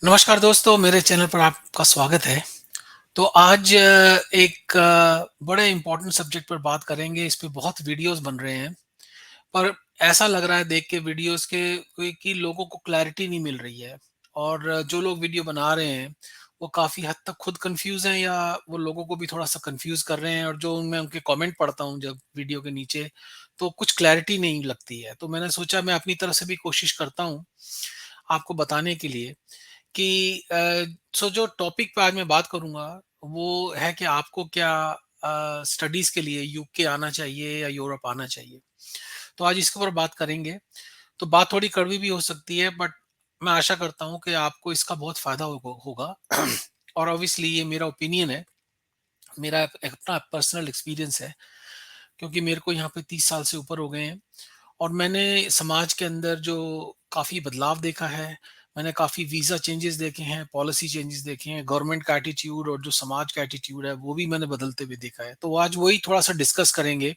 नमस्कार दोस्तों, मेरे चैनल पर आपका स्वागत है। तो आज एक बड़े इम्पोर्टेंट सब्जेक्ट पर बात करेंगे। इस पे बहुत वीडियोज़ बन रहे हैं, पर ऐसा लग रहा है देख के वीडियोज़ के कोई कि लोगों को क्लैरिटी नहीं मिल रही है। और जो लोग वीडियो बना रहे हैं, वो काफ़ी हद तक खुद कन्फ्यूज़ हैं या वो लोगों को भी थोड़ा-सा कन्फ्यूज़ कर रहे हैं। और जो मैं उनके कमेंट पढ़ता हूँ जब वीडियो के नीचे, तो कुछ क्लैरिटी नहीं लगती है। तो मैंने सोचा मैं अपनी तरफ से भी कोशिश करता हूँ, आपको बताने के लिए कि जो टॉपिक पे आज मैं बात करूँगा, वो है कि आपको क्या स्टडीज़ के लिए यूके आना चाहिए या यूरोप आना चाहिए। तो आज इसके ऊपर बात करेंगे। तो बात थोड़ी कड़वी भी हो सकती है, बट मैं आशा करता हूँ कि आपको इसका बहुत फ़ायदा होगा। और ऑब्वियसली ये मेरा ओपिनियन है, मेरा एक अपना पर्सनल एक्सपीरियंस है, क्योंकि मेरे को यहाँ पे 30 साल से ऊपर हो गए हैं। और मैंने समाज के अंदर जो काफ़ी बदलाव देखा है, मैंने काफ़ी वीज़ा चेंजेस देखे हैं, पॉलिसी चेंजेस देखे हैं, गवर्नमेंट का एटीट्यूड और जो समाज का एटीट्यूड है, वो भी मैंने बदलते हुए देखा है। तो आज वही थोड़ा-सा डिस्कस करेंगे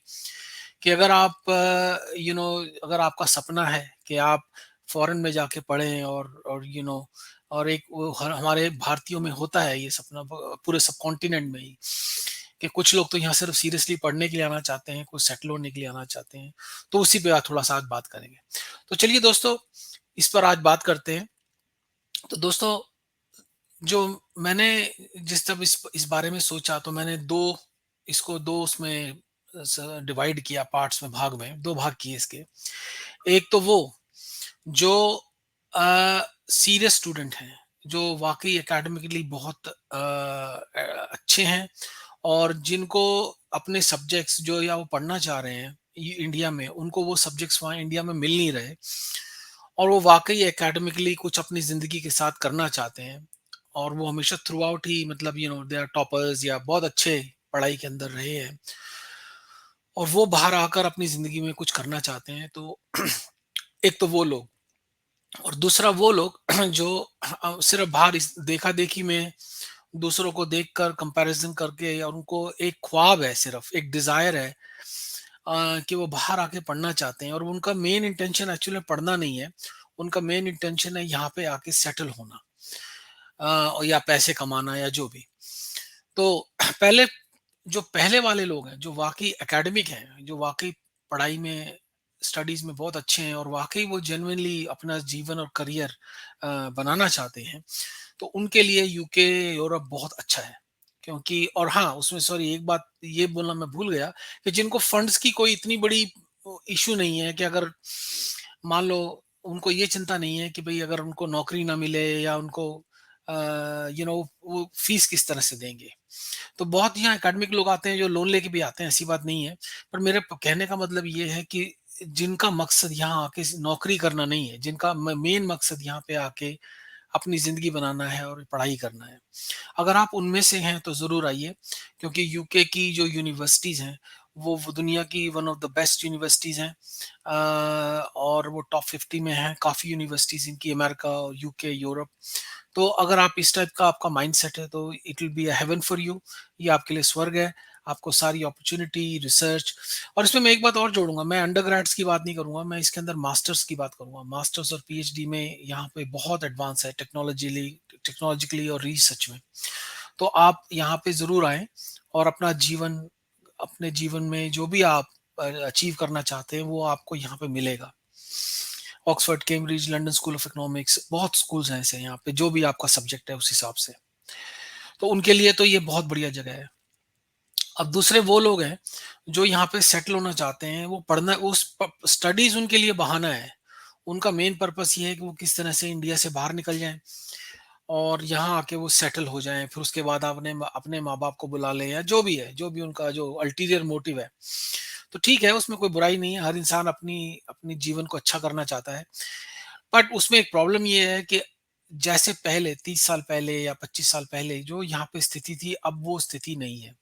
कि अगर आप अगर आपका सपना है कि आप फ़ॉरेन में जाके पढ़ें और और एक वो हर हमारे भारतीयों में होता है ये सपना पूरे सबकॉन्टिनेंट में ही, कि कुछ लोग तो यहाँ सिर्फ़ सीरियसली पढ़ने के लिए आना चाहते हैं, कुछ सेटल होने के लिए आना चाहते हैं। तो उसी पे आज थोड़ा-सा आज बात करेंगे। तो चलिए दोस्तों, इस पर आज बात करते हैं। तो दोस्तों, जो मैंने जिस जब इस बारे में सोचा, तो मैंने 2 इसको 2 उसमें डिवाइड किया, पार्ट्स में, भाग में 2 भाग किए इसके। एक तो वो जो सीरियस स्टूडेंट हैं, जो वाकई एकेडमिकली बहुत अच्छे हैं और जिनको अपने सब्जेक्ट्स जो या वो पढ़ना चाह रहे हैं इंडिया में, उनको वो सब्जेक्ट्स वहाँ इंडिया में मिल नहीं रहे, और वो वाकई एकेडमिकली कुछ अपनी ज़िंदगी के साथ करना चाहते हैं। और वो हमेशा थ्रू आउट ही, मतलब दे आर टॉपर्स या बहुत अच्छे पढ़ाई के अंदर रहे हैं, और वो बाहर आकर अपनी ज़िंदगी में कुछ करना चाहते हैं। तो एक तो वो लोग, और दूसरा वो लोग जो सिर्फ बाहर इस देखा-देखी में दूसरों को देखकर कंपैरिज़न करके, और उनको एक ख्वाब है, सिर्फ एक डिज़ायर है कि वो बाहर आके पढ़ना चाहते हैं, और उनका मेन इंटेंशन एक्चुअली में पढ़ना नहीं है। उनका मेन इंटेंशन है यहाँ पे आके सेटल होना, और या पैसे कमाना या जो भी। तो पहले जो पहले वाले लोग हैं, जो वाक़ई एकेडमिक हैं, जो वाक़ई पढ़ाई में, स्टडीज़ में बहुत अच्छे हैं और वाक़ई वो जेनुइनली अपना जीवन और करियर बनाना चाहते हैं, तो उनके लिए यूके, यूरोप बहुत अच्छा है। क्योंकि और हाँ, उसमें सॉरी एक बात ये बोलना मैं भूल गया, कि जिनको फंड्स की कोई इतनी बड़ी इश्यू नहीं है, कि अगर मान लो उनको ये चिंता नहीं है कि भई अगर उनको नौकरी ना मिले या उनको वो फीस किस तरह से देंगे। तो बहुत यहाँ एकेडमिक लोग आते हैं जो लोन लेके भी आते हैं, ऐसी बात नहीं है। पर मेरे कहने का मतलब ये है कि जिनका मकसद यहाँ आके नौकरी करना नहीं है, जिनका मेन मकसद यहाँ पे आके अपनी जिंदगी बनाना है और पढ़ाई करना है, अगर आप उनमें से हैं तो ज़रूर आइए। क्योंकि यूके की जो यूनिवर्सिटीज़ हैं, वो दुनिया की one of the best universities हैं। और वो टॉप 50 में हैं, काफ़ी यूनिवर्सिटीज़ इनकी, अमेरिका, यूके, यूरोप। तो अगर आप इस टाइप का आपका माइंडसेट है, तो it will be a heaven for you. ये आपके लिए स्वर्ग है। आपको सारी अपॉर्च्युनिटी, रिसर्च, और इसमें मैं एक बात और जोड़ूँगा, मैं अंडरग्रेड्स की बात नहीं करूँगा, मैं इसके अंदर मास्टर्स की बात करूँगा। मास्टर्स और पीएचडी में यहाँ पे बहुत एडवांस है टेक्नोलॉजिकली और रिसर्च में। तो आप यहाँ पे ज़रूर आएँ और अपने जीवन में जो भी आप अचीव करना चाहते हैं, वो आपको यहाँ पे मिलेगा। Oxford, Cambridge, London school of economics, बहुत स्कूल्स हैं ऐसे यहाँ पे, जो भी आपका सब्जेक्ट है उस हिसाब से। तो उनके लिए तो ये बहुत बढ़िया जगह है। अब दूसरे वो लोग हैं, जो यहाँ पे सेटल होना चाहते हैं, वो पढ़ना, उस स्टडीज उनके लिए बहाना है। उनका मेन पर्पस ये है कि वो किस तरह से इंडिया से बाहर निकल जाएं और यहाँ आके वो सेटल हो जाएं, फिर उसके बाद अपने माँ बाप को बुला लें, या जो भी है, जो भी उनका जो अल्टीरियर मोटिव है। तो ठीक है, उसमें कोई बुराई नहीं है, हर इंसान अपनी अपनी जीवन को अच्छा करना चाहता है। बट उसमें एक प्रॉब्लम ये है कि जैसे पहले 30 साल पहले या 25 साल पहले जो यहाँ पे स्थिति थी, अब वो स्थिति नहीं है।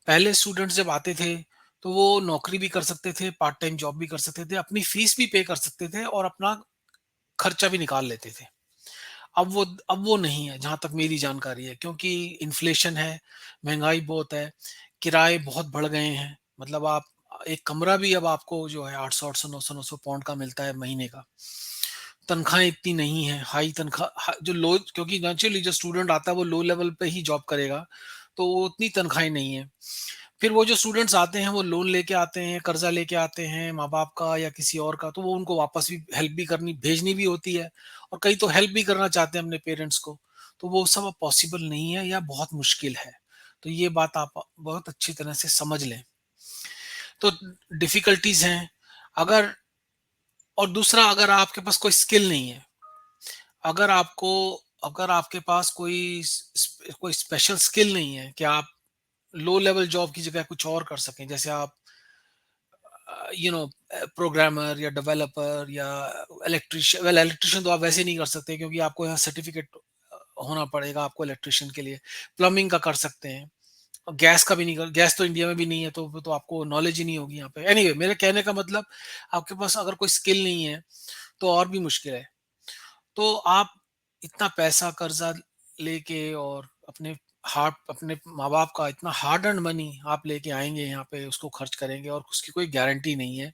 पहले स्टूडेंट्स जब आते थे, तो वो नौकरी भी कर सकते थे, पार्ट टाइम जॉब भी कर सकते थे, अपनी फीस भी पे कर सकते थे और अपना खर्चा भी निकाल लेते थे। अब वो नहीं है, जहाँ तक मेरी जानकारी है, क्योंकि इन्फ्लेशन है, महँगाई बहुत है, किराए बहुत बढ़ गए हैं। मतलब आप एक कमरा भी अब आपको जो है 800-800, 900-900 पाउंड का मिलता है महीने का। तनख्वाहें इतनी नहीं है, हाई तनख्वाह जो लो, क्योंकि नेचुरली जो स्टूडेंट आता है वो लो लेवल पे ही जॉब करेगा, तो वो उतनी तनख्वाहें नहीं है। फिर वो जो स्टूडेंट्स आते हैं वो लोन लेके आते हैं, कर्जा लेके आते हैं माँ-बाप का या किसी और का, तो वो उनको वापस भी हेल्प भी करनी भेजनी भी होती है, और कई तो हेल्प भी करना चाहते हैं अपने पेरेंट्स को। तो वो सब अब पॉसिबल नहीं है या बहुत मुश्किल है। तो ये बात आप बहुत अच्छी तरह से समझ लें। तो डिफ़िकल्टीज़ हैं, अगर और दूसरा, अगर आपके पास कोई स्किल नहीं है, अगर आपको अगर आपके पास कोई स्पेशल स्किल नहीं है कि आप लो लेवल जॉब की जगह कुछ और कर सकें, जैसे आप प्रोग्रामर या डेवलपर या इलेक्ट्रिशियन तो आप वैसे नहीं कर सकते, क्योंकि आपको यहाँ सर्टिफिकेट होना पड़ेगा आपको इलेक्ट्रिशियन के लिए। प्लम्बिंग का कर सकते हैं, और गैस का भी नहीं कर, गैस तो इंडिया में भी नहीं है, तो वो तो आपको नॉलेज ही नहीं होगी यहाँ पे। एनीवे, मेरे कहने का मतलब, आपके पास अगर कोई स्किल नहीं है तो और भी मुश्किल है। तो आप इतना पैसा कर्जा लेके और अपने माँ-बाप का इतना हार्ड अर्न्ड मनी आप लेके आएँगे यहाँ पे, उसको खर्च करेंगे और उसकी कोई गारंटी नहीं है।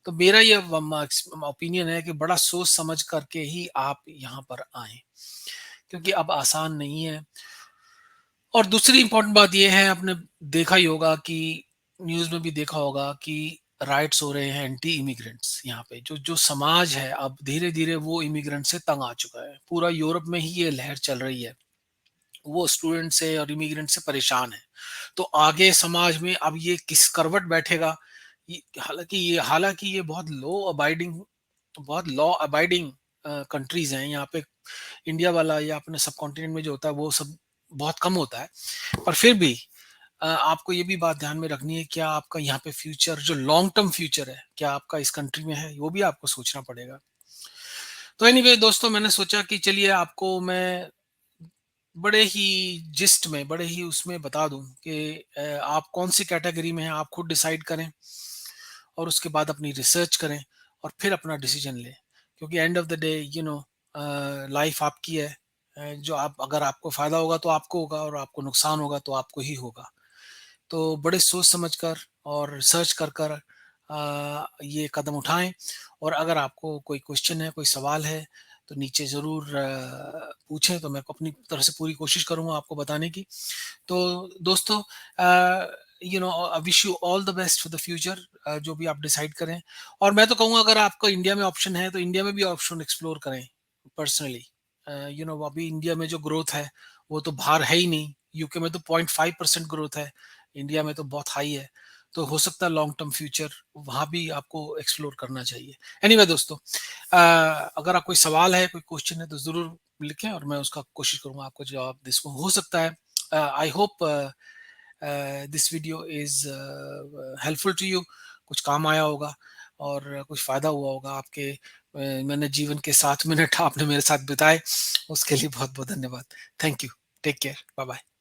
तो मेरा ये ओपिनियन है कि बड़ा सोच समझ करके ही आप यहाँ पर आएँ, क्योंकि अब आसान नहीं है। और दूसरी इम्पोर्टेंट बात ये है, आपने देखा ही होगा कि न्यूज़ में भी देखा होगा कि राइट्स हो रहे हैं एंटी इमिग्रेंट्स यहाँ पे। जो समाज है अब धीरे-धीरे वो इमिग्रेंट से तंग आ चुका है। पूरा यूरोप में ही ये लहर चल रही है। वो स्टूडेंट से और इमिग्रेंट से परेशान है। तो आगे समाज में अब ये किस करवट बैठेगा, हालाँकि ये बहुत लॉ अबाइडिंग कंट्रीज़ हैं। यहाँ पे इंडिया वाला या अपने सबकॉन्टिनेंट में जो होता है वो सब बहुत कम होता है। पर फिर भी आपको ये भी बात ध्यान में रखनी है, क्या आपका यहाँ पे फ्यूचर, जो लॉन्ग टर्म फ्यूचर है, क्या आपका इस कंट्री में है? वो भी आपको सोचना पड़ेगा। तो एनीवे दोस्तों, मैंने सोचा कि चलिए आपको मैं बड़े ही जिस्ट में, बड़े ही उसमें बता दूँ कि आप कौन-सी कैटेगरी में हैं, आप खुद डिसाइड करें और उसके बाद अपनी रिसर्च करें और फिर अपना डिसीजन लें। क्योंकि end of the day life आपकी है। जो आप अगर आपको फ़ायदा होगा तो आपको होगा, और आपको नुकसान होगा तो आपको ही होगा। तो बड़े सोच समझ कर और रिसर्च कर कर ये कदम उठाएँ, और अगर आपको कोई क्वेश्चन है, कोई सवाल है, तो नीचे ज़रूर पूछें, तो मैं अपनी तरफ से पूरी कोशिश करूँगा आपको बताने की। तो दोस्तों, I wish you all the best for the future, जो भी आप डिसाइड करें। और मैं तो कहूँगा, अगर आपका इंडिया में ऑप्शन है तो इंडिया में भी ऑप्शन एक्सप्लोर करें पर्सनली। अभी इंडिया में जो ग्रोथ है वो तो बाहर है ही नहीं। यूके में तो 0.5% ग्रोथ है, इंडिया में तो बहुत हाई है। तो हो सकता है लॉन्ग टर्म फ्यूचर वहाँ भी आपको एक्सप्लोर करना चाहिए। एनीवे दोस्तों, अगर आप कोई सवाल है, कोई क्वेश्चन है, तो ज़रूर लिखें और मैं उसका कोशिश करूँगा आपको जवाब दे सकूँ। हो सकता है I hope this video is helpful to you, कुछ काम आया होगा और कुछ फ़ायदा हुआ होगा आपके। मैंने जीवन के 7 मिनट आपने मेरे साथ बिताए, उसके लिए बहुत-बहुत धन्यवाद। Thank you. Take care. Bye-bye.